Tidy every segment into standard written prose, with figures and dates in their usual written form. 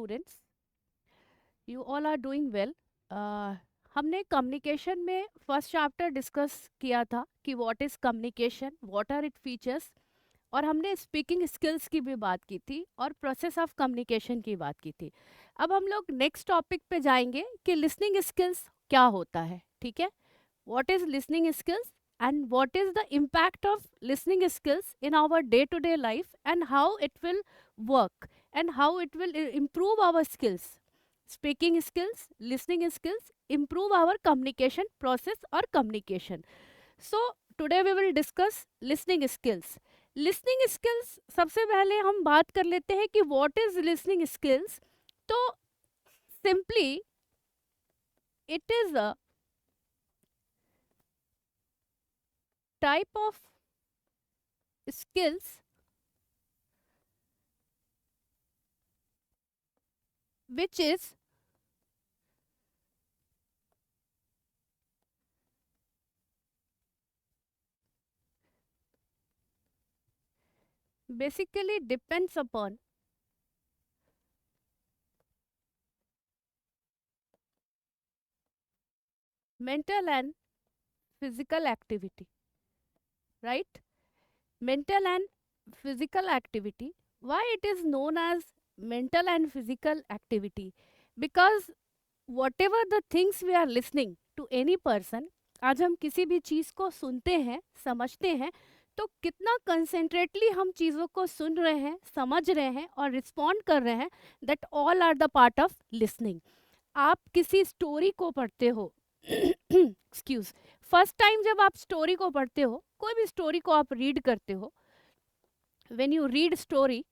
Students, you all are doing well. हमने communication में first chapter discuss किया था कि what is communication, what are it features, और हमने स्पीकिंग स्किल्स की भी बात की थी और प्रोसेस ऑफ कम्युनिकेशन की बात की थी। अब हम लोग नेक्स्ट टॉपिक पे जाएंगे कि लिसनिंग स्किल्स क्या होता है। ठीक है, what is listening skills and what is the impact of listening skills in our day to day life and how it will work and how it will improve our skills, speaking skills, listening skills, improve our communication process or communication. So today we will discuss listening skills. Listening skills, सबसे पहले हम बात कर लेते हैं कि what is listening skills. तो simply it is a type of skills which is basically depends upon mental and physical activity, right? Mental and physical activity. Why it is known as mental and physical activity? Because whatever the things we are listening to any person, आज हम किसी भी चीज़ को सुनते हैं, समझते हैं, तो कितना कंसेंट्रेटली हम चीज़ों को सुन रहे हैं, समझ रहे हैं और रिस्पॉन्ड कर रहे हैं, that all are the part of listening. आप किसी स्टोरी को पढ़ते हो, एक्सक्यूज, फर्स्ट टाइम जब आप स्टोरी को पढ़ते हो, कोई भी स्टोरी को आप रीड करते हो, व्हेन यू रीड स्टोरी,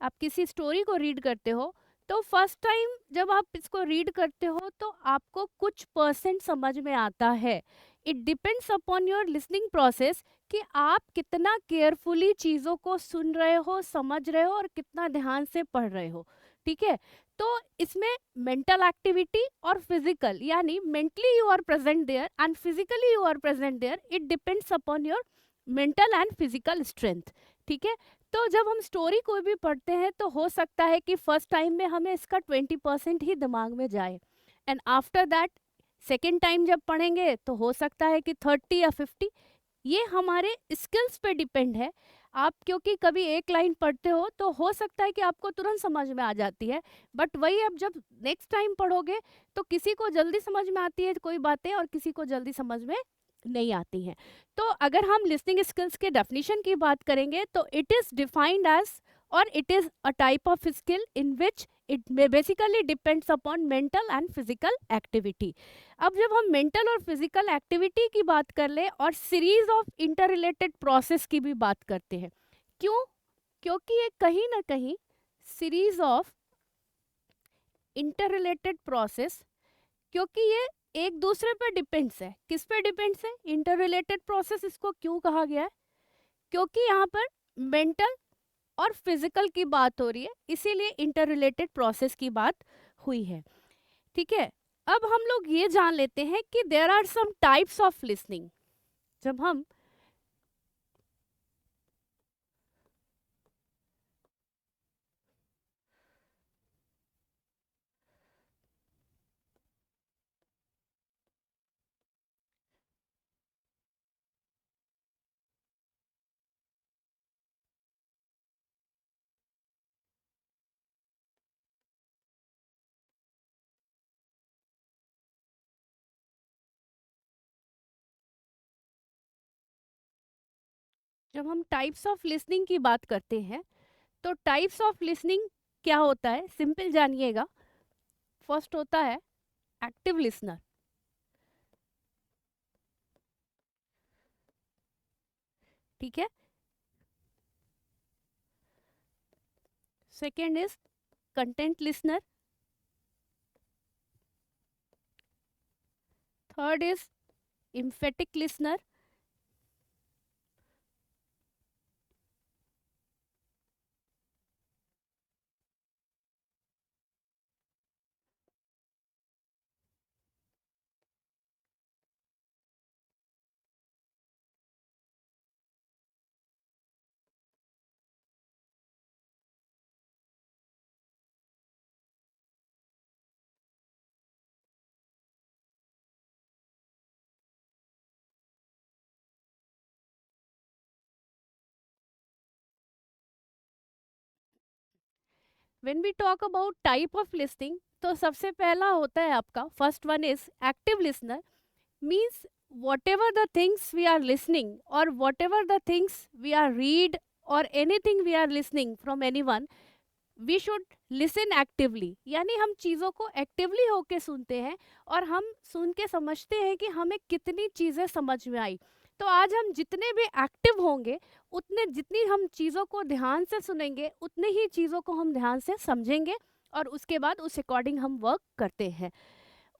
आप किसी स्टोरी को रीड करते हो, तो फर्स्ट टाइम जब आप इसको रीड करते हो तो आपको कुछ परसेंट समझ में आता है। It depends upon your listening process कि आप कितना केयरफुली चीज़ों को सुन रहे हो, समझ रहे हो और कितना ध्यान से पढ़ रहे हो। ठीक है, तो इसमें मेंटल एक्टिविटी और फिजिकल, यानी mentally you are present there and physically you are present there, it depends upon your mental and physical strength. ठीक है, तो जब हम स्टोरी कोई भी पढ़ते हैं तो हो सकता है कि फर्स्ट टाइम में हमें इसका 20% ही दिमाग में जाए, and after that second time जब पढ़ेंगे तो हो सकता है कि 30 या 50। ये हमारे स्किल्स पे डिपेंड है। आप क्योंकि कभी एक लाइन पढ़ते हो तो हो सकता है कि आपको तुरंत समझ में आ जाती है, बट वही अब जब नेक्स्ट टाइम पढ़ोगे तो किसी को जल्दी समझ में आती है कोई बातें और किसी को जल्दी समझ में नहीं आती हैं। तो अगर हम लिसनिंग स्किल्स के डेफिनेशन की बात करेंगे तो इट इज़ डिफाइंड एज, और it is a type of skill in which it basically depends upon mental and physical activity. अब जब हम मेंटल और फिजिकल एक्टिविटी की बात कर ले और series of inter related process की भी बात करते हैं, क्यों? क्योंकि ये कहीं ना कहीं series of inter related process, क्योंकि ये एक दूसरे पर डिपेंड्स है। किस पे डिपेंड्स है? इंटर रिलेटेड प्रोसेस इसको क्यों कहा गया है? क्योंकि यहाँ पर मेंटल और फिजिकल की बात हो रही है, इसीलिए इंटर रिलेटेड प्रोसेस की बात हुई है। ठीक है, अब हम लोग ये जान लेते हैं कि there are some types of listening. जब हम टाइप्स ऑफ लिसनिंग की बात करते हैं तो टाइप्स ऑफ लिसनिंग क्या होता है, सिंपल जानिएगा। फर्स्ट होता है एक्टिव लिसनर। ठीक है, second is content listener, third is emphatic listener, when we talk about type of listening, तो सबसे पहला होता है आपका, first one is active listener. Means whatever the things we are listening, or whatever the things we are read, or anything we are listening from anyone, we should listen actively. यानी हम चीज़ों को एक्टिवली होके सुनते हैं और हम सुन के समझते हैं कि हमें कितनी चीज़ें समझ में आई। तो आज हम जितने भी एक्टिव होंगे, उतने जितनी हम चीज़ों को ध्यान से सुनेंगे, उतने ही चीज़ों को हम ध्यान से समझेंगे और उसके बाद उस अकॉर्डिंग हम वर्क करते हैं।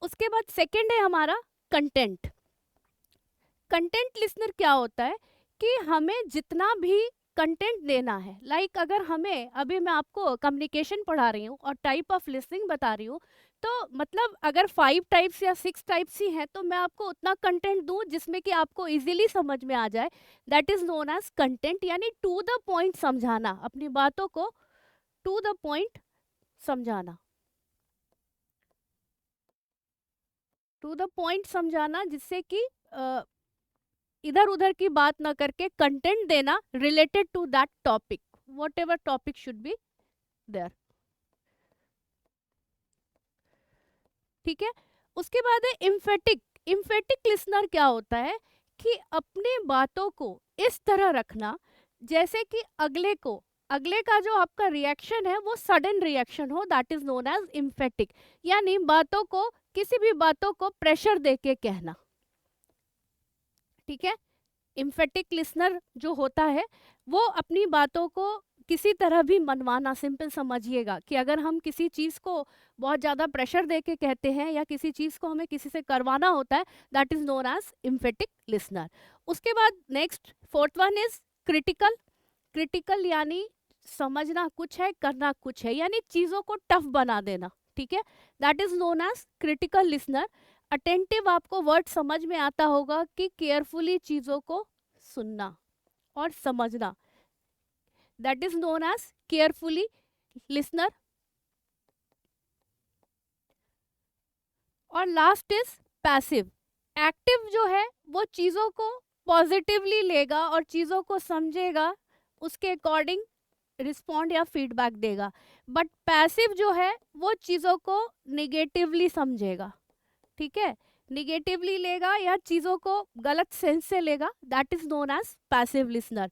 उसके बाद सेकंड है हमारा कंटेंट। कंटेंट लिसनर क्या होता है कि हमें जितना भी कंटेंट देना है, लाइक अगर हमें, अभी मैं आपको कम्युनिकेशन पढ़ा रही हूँ और टाइप ऑफ लिसनिंग बता रही हूँ, तो मतलब अगर 5 टाइप्स या 6 टाइप्स ही हैं, तो मैं आपको उतना कंटेंट दूं जिसमें कि आपको इजीली समझ में आ जाए। That is known as content, यानी टू द पॉइंट समझाना, अपनी बातों को टू द पॉइंट समझाना, टू द पॉइंट समझाना, जिससे कि इधर उधर की बात ना करके कंटेंट देना related to that topic, whatever topic should be there. ठीक है। उसके बाद है इम्फेटिक। इम्फेटिक लिसनर क्या होता है कि अपने बातों को इस तरह रखना जैसे कि अगले का जो आपका रिएक्शन है वो सडन रिएक्शन हो, that is known as emphatic. यानी बातों को, किसी भी बातों को प्रेशर देके कहना। ठीक है। इम्फेटिक लिसनर जो होता है वो अपनी बातों को किसी तरह भी मनवाना, सिंपल समझिएगा कि अगर हम किसी चीज़ को बहुत ज़्यादा प्रेशर दे के कहते हैं या किसी चीज़ को हमें किसी से करवाना होता है, that is known as emphatic listener. उसके बाद next fourth one is critical. Critical यानी समझना कुछ है, करना कुछ है, यानी चीज़ों को टफ बना देना। ठीक है, that is known as critical listener. Attentive आपको वर्ड समझ में आता होगा कि केयरफुली चीज़ों को सुनना और समझना, that is known as carefully listener. और लास्ट इज पैसिव। एक्टिव जो है वो चीज़ों को पॉजिटिवली लेगा और चीज़ों को समझेगा, उसके अकॉर्डिंग रिस्पॉन्ड या फीडबैक देगा। बट पैसिव जो है वो चीज़ों को निगेटिवली समझेगा। ठीक है, निगेटिवली लेगा या चीज़ों को गलत सेंस से लेगा, that is known as passive listener.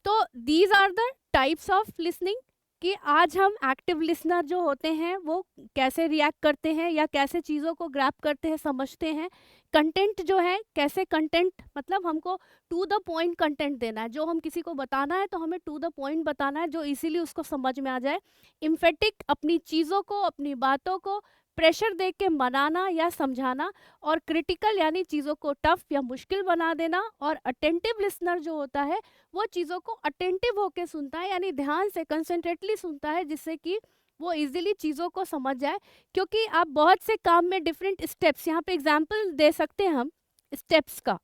तो these are the types of listening कि आज हम एक्टिव लिसनर जो होते हैं वो कैसे रिएक्ट करते हैं या कैसे चीज़ों को ग्रैप करते हैं, समझते हैं। कंटेंट जो है, कैसे कंटेंट, मतलब हमको टू द पॉइंट कंटेंट देना है, जो हम किसी को बताना है तो हमें टू द पॉइंट बताना है जो इसीलिए उसको समझ में आ जाए। इम्फेटिक, अपनी चीज़ों को, अपनी बातों को प्रेशर दे के मनाना या समझाना। और क्रिटिकल यानी चीज़ों को टफ या मुश्किल बना देना। और अटेंटिव लिसनर जो होता है वो चीज़ों को अटेंटिव होके सुनता है, यानी ध्यान से कंसंट्रेटली सुनता है, जिससे कि वो इजीली चीज़ों को समझ जाए। क्योंकि आप बहुत से काम में डिफरेंट स्टेप्स, यहाँ पे एग्जांपल दे सकते हैं हम स्टेप्स का,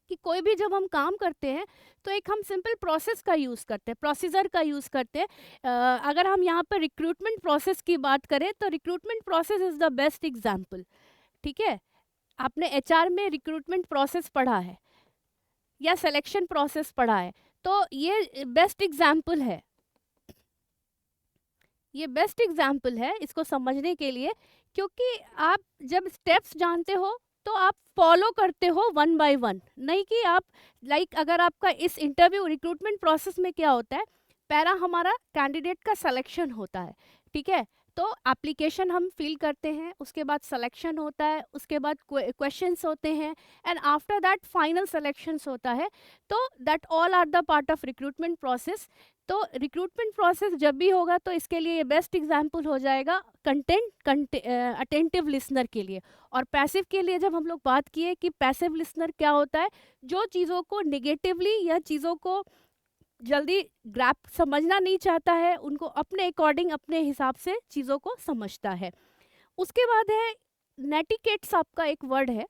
कि कोई भी जब हम काम करते हैं तो एक हम सिंपल प्रोसेस का यूज़ करते हैं, प्रोसीजर का यूज़ करते हैं। अगर हम यहाँ पर रिक्रूटमेंट प्रोसेस की बात करें तो recruitment process is the best example. ठीक है, आपने एचआर में रिक्रूटमेंट प्रोसेस पढ़ा है या सिलेक्शन प्रोसेस पढ़ा है, तो ये बेस्ट एग्जाम्पल है, ये बेस्ट एग्जाम्पल है इसको समझने के लिए। क्योंकि आप जब स्टेप्स जानते हो तो आप फॉलो करते हो वन बाय वन, नहीं कि आप अगर आपका इस इंटरव्यू रिक्रूटमेंट प्रोसेस में क्या होता है, पहला हमारा कैंडिडेट का सिलेक्शन होता है। ठीक है, तो एप्लीकेशन हम फिल करते हैं, उसके बाद सिलेक्शन होता है, उसके बाद क्वेश्चंस होते हैं, and after that final selections होता है। तो that all are the part of recruitment process. तो रिक्रूटमेंट प्रोसेस जब भी होगा तो इसके लिए ये बेस्ट एग्जाम्पल हो जाएगा अटेंटिव लिसनर के लिए। और पैसिव के लिए जब हम लोग बात किए कि पैसिव लिसनर क्या होता है, जो चीज़ों को निगेटिवली या चीज़ों को जल्दी ग्रैप समझना नहीं चाहता है, उनको अपने अकॉर्डिंग, अपने हिसाब से चीज़ों को समझता है। उसके बाद है नेटिकेट्स, आपका एक वर्ड है।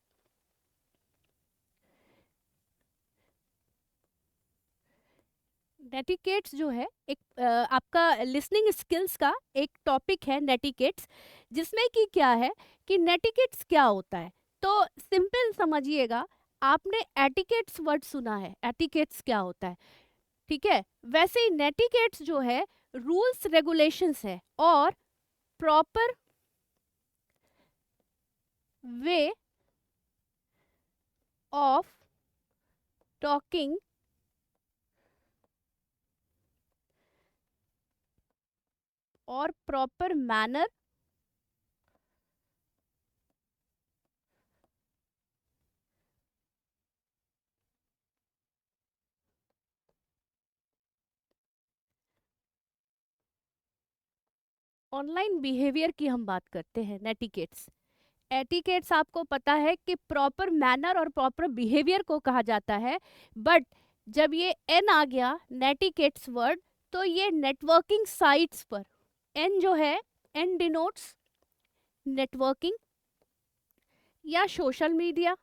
नेटिकेट्स जो है एक आपका लिसनिंग स्किल्स का एक टॉपिक है, नेटिकेट्स, जिसमें कि क्या है कि नेटिकेट्स क्या होता है। तो सिंपल समझिएगा, आपने एटिकेट्स वर्ड सुना है, एटिकेट्स क्या होता है। ठीक है, वैसे ही नेटिकेट्स जो है रूल्स रेगुलेशंस है और प्रॉपर वे ऑफ टॉकिंग और प्रॉपर मैनर ऑनलाइन बिहेवियर की हम बात करते हैं, नेटिकेट्स। एटिकेट्स आपको पता है कि प्रॉपर मैनर और प्रॉपर बिहेवियर को कहा जाता है, बट जब ये एन आ गया नेटिकेट्स वर्ड, तो ये नेटवर्किंग साइट्स पर, एन जो है, एन डिनोट्स नेटवर्किंग या सोशल मीडिया,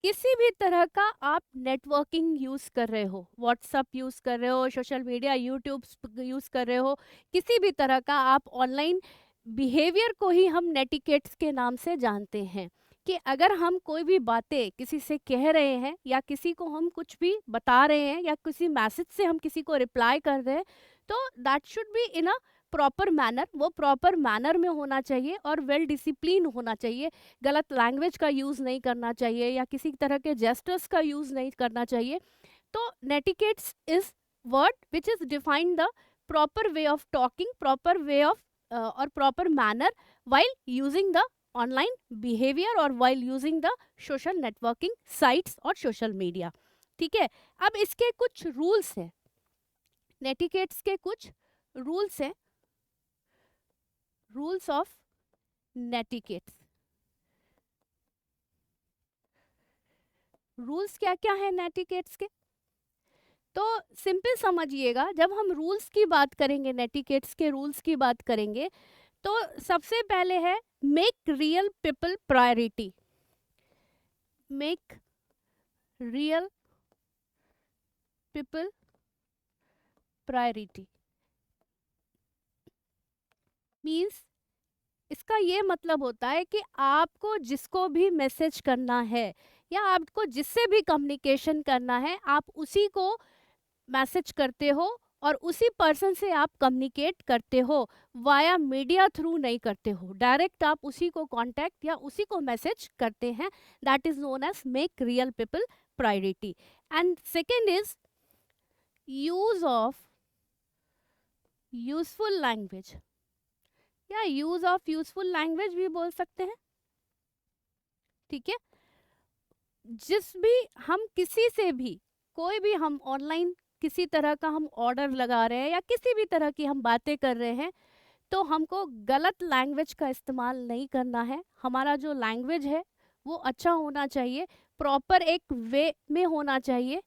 किसी भी तरह का आप नेटवर्किंग यूज कर रहे हो, व्हाट्सअप यूज कर रहे हो, सोशल मीडिया यूट्यूब यूज कर रहे हो, किसी भी तरह का आप ऑनलाइन बिहेवियर को ही हम नेटिकेट्स के नाम से जानते हैं। कि अगर हम कोई भी बातें किसी से कह रहे हैं या किसी को हम कुछ भी बता रहे हैं या किसी मैसेज से हम किसी को रिप्लाई कर रहे हैं, तो that should be in a proper manner, वो प्रॉपर मैनर में होना चाहिए और वेल डिसिप्लिन होना चाहिए। गलत लैंग्वेज का यूज़ नहीं करना चाहिए या किसी तरह के जेस्टर्स का यूज़ नहीं करना चाहिए। तो netiquettes is word which is define the proper way of talking, proper way of और proper manner while using the online behaviour और while using the social networking sites और सोशल मीडिया। ठीक है, अब इसके कुछ रूल्स हैं, नेटिकेट्स के कुछ रूल्स हैं, रूल्स ऑफ नेटिकेट्स। रूल्स क्या क्या है नेटिकेट्स के, तो सिंपल समझिएगा, जब हम रूल्स की बात करेंगे, नेटिकेट्स के रूल्स की बात करेंगे, तो सबसे पहले है make real people priority. Make real people priority means, इसका ये मतलब होता है कि आपको जिसको भी मैसेज करना है या आपको जिससे भी कम्युनिकेशन करना है, आप उसी को मैसेज करते हो और उसी पर्सन से आप कम्युनिकेट करते हो, वाया मीडिया थ्रू नहीं करते हो, डायरेक्ट आप उसी को कांटेक्ट या उसी को मैसेज करते हैं। That is known as make real people priority. And second is use of useful language या यूज ऑफ यूजफुल लैंग्वेज भी बोल सकते हैं। ठीक है, जिस भी हम किसी से भी कोई भी हम ऑनलाइन किसी तरह का हम ऑर्डर लगा रहे हैं या किसी भी तरह की हम बातें कर रहे हैं, तो हमको गलत लैंग्वेज का इस्तेमाल नहीं करना है। हमारा जो लैंग्वेज है वो अच्छा होना चाहिए, प्रॉपर एक वे में होना चाहिए,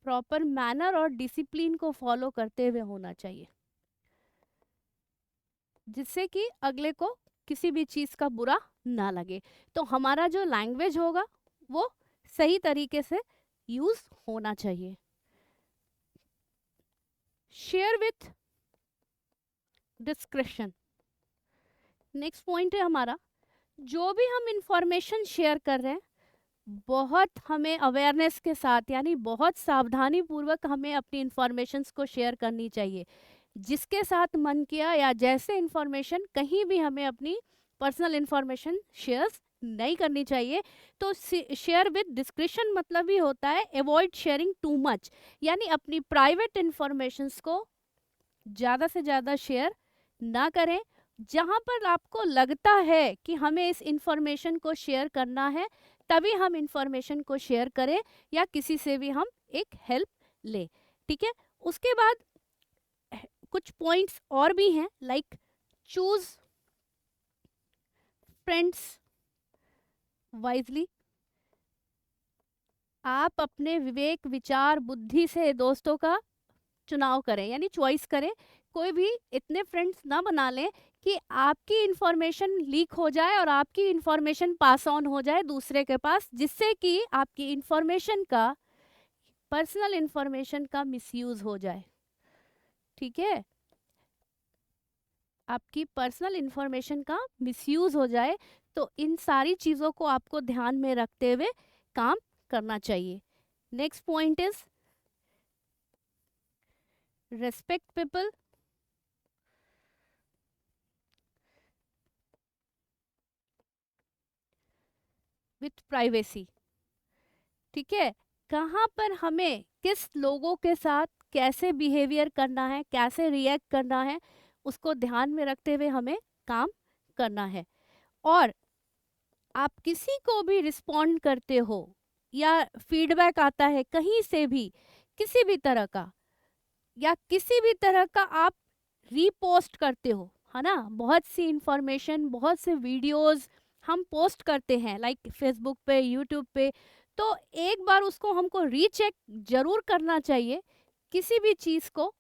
प्रॉपर मैनर और डिसिप्लिन को फॉलो करते हुए होना चाहिए, जिससे कि अगले को किसी भी चीज़ का बुरा ना लगे। तो हमारा जो लैंग्वेज होगा वो सही तरीके से यूज होना चाहिए। Share with description, next point है हमारा, जो भी हम इंफॉर्मेशन शेयर कर रहे हैं, बहुत हमें अवेयरनेस के साथ यानी बहुत सावधानी पूर्वक हमें अपनी इंफॉर्मेशंस को शेयर करनी चाहिए। जिसके साथ मन किया या जैसे इंफॉर्मेशन, कहीं भी हमें अपनी पर्सनल इंफॉर्मेशन शेयर नहीं करनी चाहिए। तो शेयर विद डिस्क्रिप्शन मतलब ही होता है अवॉइड शेयरिंग टू मच, यानी अपनी प्राइवेट इंफॉर्मेशंस को ज़्यादा से ज़्यादा शेयर ना करें। जहाँ पर आपको लगता है कि हमें इस इंफॉर्मेशन को शेयर करना है, तभी हम इंफॉर्मेशन को शेयर करें या किसी से भी हम एक हेल्प लें। ठीक है, उसके बाद कुछ पॉइंट्स और भी हैं, लाइक चूज फ्रेंड्स वाइजली। आप अपने विवेक, विचार, बुद्धि से दोस्तों का चुनाव करें, यानी चॉइस करें। कोई भी इतने फ्रेंड्स ना बना लें कि आपकी इंफॉर्मेशन लीक हो जाए और आपकी इंफॉर्मेशन पास ऑन हो जाए दूसरे के पास, जिससे कि आपकी इंफॉर्मेशन का, पर्सनल इंफॉर्मेशन का मिसयूज हो जाए। ठीक है, आपकी पर्सनल इंफॉर्मेशन का मिसयूज हो जाए। तो इन सारी चीज़ों को आपको ध्यान में रखते हुए काम करना चाहिए। Next point is respect people with privacy. ठीक है, कहाँ पर हमें किस लोगों के साथ कैसे बिहेवियर करना है, कैसे रिएक्ट करना है, उसको ध्यान में रखते हुए हमें काम करना है. और आप किसी को भी रिस्पॉन्ड करते हो या फीडबैक आता है कहीं से भी, किसी भी तरह का, या किसी भी तरह का आप रीपोस्ट करते हो, है ना. बहुत सी इंफॉर्मेशन, बहुत से वीडियोस हम पोस्ट करते हैं लाइक फेसबुक पे, यूट्यूब पे. तो एक बार उसको हमको रीचेक जरूर करना चाहिए. किसी भी चीज़ को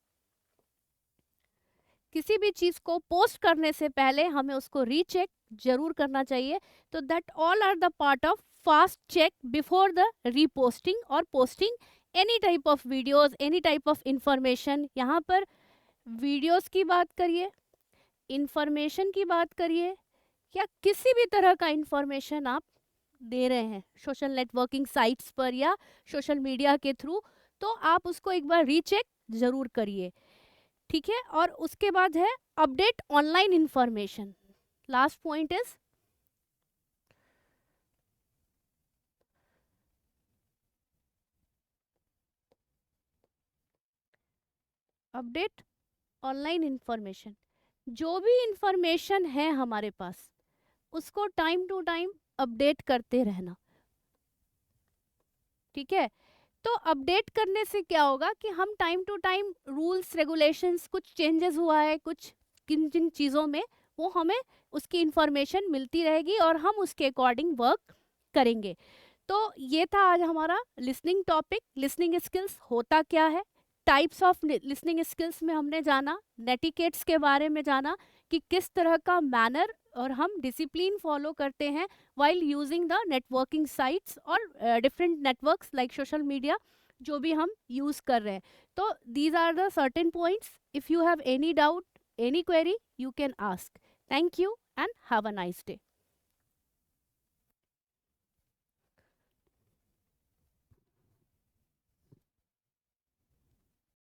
किसी भी चीज़ को पोस्ट करने से पहले हमें उसको रीचेक जरूर करना चाहिए. तो that all are the part of fast check before the reposting और posting any type of videos, any type of information. यहाँ पर वीडियोस की बात करिए, इंफॉर्मेशन की बात करिए, या किसी भी तरह का इंफॉर्मेशन आप दे रहे हैं सोशल नेटवर्किंग साइट्स पर या सोशल मीडिया के थ्रू, तो आप उसको एक बार रीचेक जरूर करिए. ठीक है. और उसके बाद है update online information. Last point is update online information. जो भी इंफॉर्मेशन है हमारे पास, उसको टाइम टू टाइम अपडेट करते रहना. ठीक है. तो अपडेट करने से क्या होगा कि हम time to time rules regulations, कुछ चेंजेस हुआ है, कुछ किन जिन चीज़ों में, वो हमें उसकी इंफॉर्मेशन मिलती रहेगी और हम उसके अकॉर्डिंग वर्क करेंगे. तो ये था आज हमारा लिसनिंग टॉपिक. लिसनिंग स्किल्स होता क्या है, टाइप्स ऑफ लिसनिंग स्किल्स में हमने जाना, नेटिकेट्स के बारे में जाना कि किस तरह का मैनर और हम डिसिप्लिन फॉलो करते हैं while using the networking sites और different networks like social media जो भी हम यूज़ कर रहे हैं. तो these are the certain points. If you have any doubt, any query, you can ask. Thank you and have a nice day.